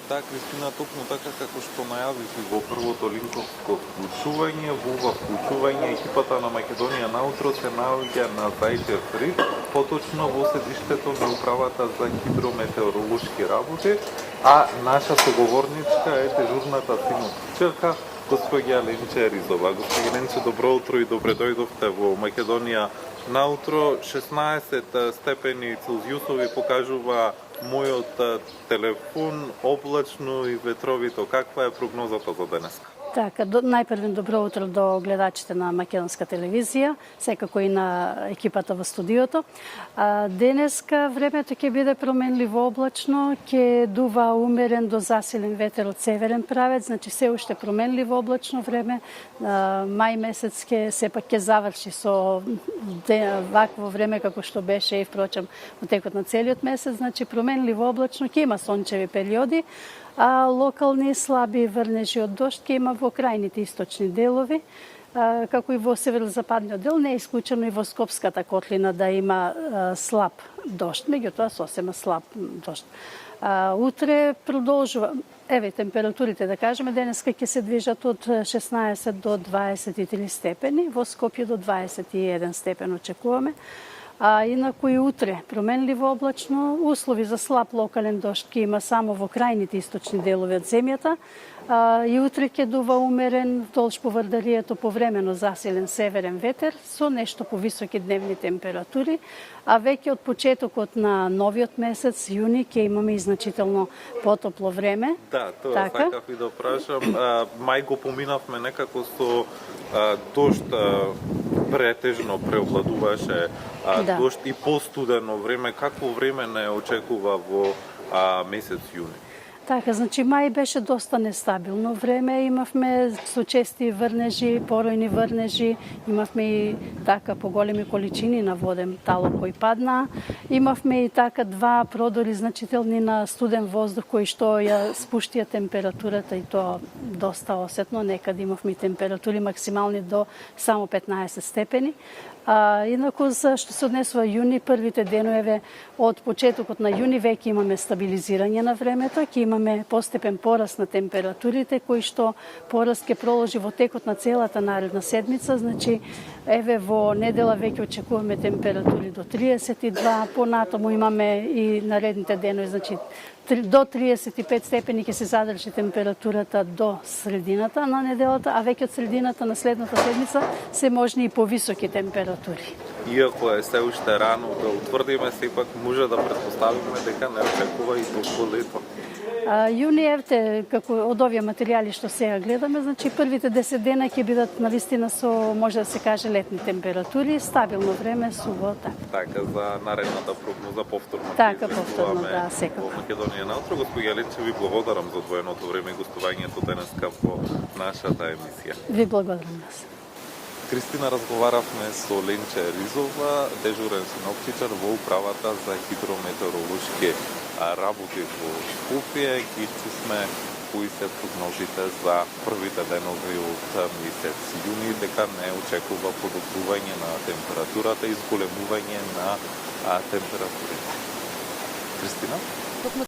Да, Кристина, токму така како што најавив и во првото линковско вклучување, во ова вклучување екипата на Македонија наутро се наоѓа на Зајчев рив, поточно во седиштето на управата за хидрометеоролошки работи, а наша соговорничка е дежурната синоптичарка госпоѓа Ленче Ризова. Госпоѓа Ленче, добро утро и добре дојдовте во Македонија наутро. 16 степени Целзиусови покажува мојот телефон, облачно и ветровито. Каква е прогнозата за денеска? Така, најпрво добро утро до гледачите на Македонска телевизија, секако и на екипата во студиото. Денеска времето ќе биде променливо облачно, ќе дува умерен до засилен ветер од северен правец, значи се уште променливо облачно време. Мај месец сепак ќе заврши со вакво време како што беше и впрочем во текот на целиот месец, значи променливо облачно, ќе има сончеви периоди, а локални слаби врнежи од дожд ќе има во крајните источни делови, како и во северозападниот дел, не е исклучено и во Скопската котлина да има слаб дожд, меѓутоа сосема слаб дожд. Утре продолжува, температурите да кажеме, денеска ќе се движат од 16 до 23 степени, во Скопје до 21 степен очекуваме. Инаку и утре променливо облачно, услови за слаб локален дожд ќе има само во крајните источни делови од земјата. И утре ќе дува умерен вдолж поврдарието повремено засилен северен ветер со нешто повисоки дневни температури, а веќе од почетокот на новиот месец јуни ќе имаме и значително потопло време. Да, тоа сакав и да прашам. Мај го поминавме некако со дожд, претежно преовладуваше дожд и постудено време. Какво време не очекува во месец јуни? Така, значи мај беше доста нестабилно време, имавме со чести врнежи, поројни врнежи, имавме и така поголеми количини на воден талок кој падна, имавме и така два продори значителни на студен воздух кои што ја спуштија температурата и тоа доста осетно, некад имавме температури максимални до само 15 степени. Инаку, за што се однесува јуни, првите денови од почетокот на јуни веќе имаме стабилизирање на времето, ќе имаме постепен пораст на температурите, кој што пораст ќе проложи во текот на целата наредна седмица, значи во недела веќе очекуваме температури до 32, понатаму имаме и наредните денови, значи до 35 степени ќе се задржи температурата до средината на неделата, а веќе од средината на следната седмица се можни и повисоки температури. Иако е се уште рано да утврдиме, сепак може да претпоставиме дека не очекува и толку лето. Јуни, како од овие материјали што сега гледаме, значи првите 10 дена ќе бидат навистина со, може да се каже, летни температури, стабилно време, субота. Така, за наредната прогноза повторно. Така, повторно, да, секако. Во Македонија наутро, госпоѓа Ленче, ви благодарам за одвоеното време и гостувањето денеска во нашата емисија. Ви благодарам нас. Кристина, разговаравме со Ленче Ризова, дежурен синоптичар во управата за хидрометеоролошки работи во Скопје. Ги сме кои се прогнозите за првите денови од месец јуни, дека не очекува подобрување на температурата и зголемување на температурите. Кристина?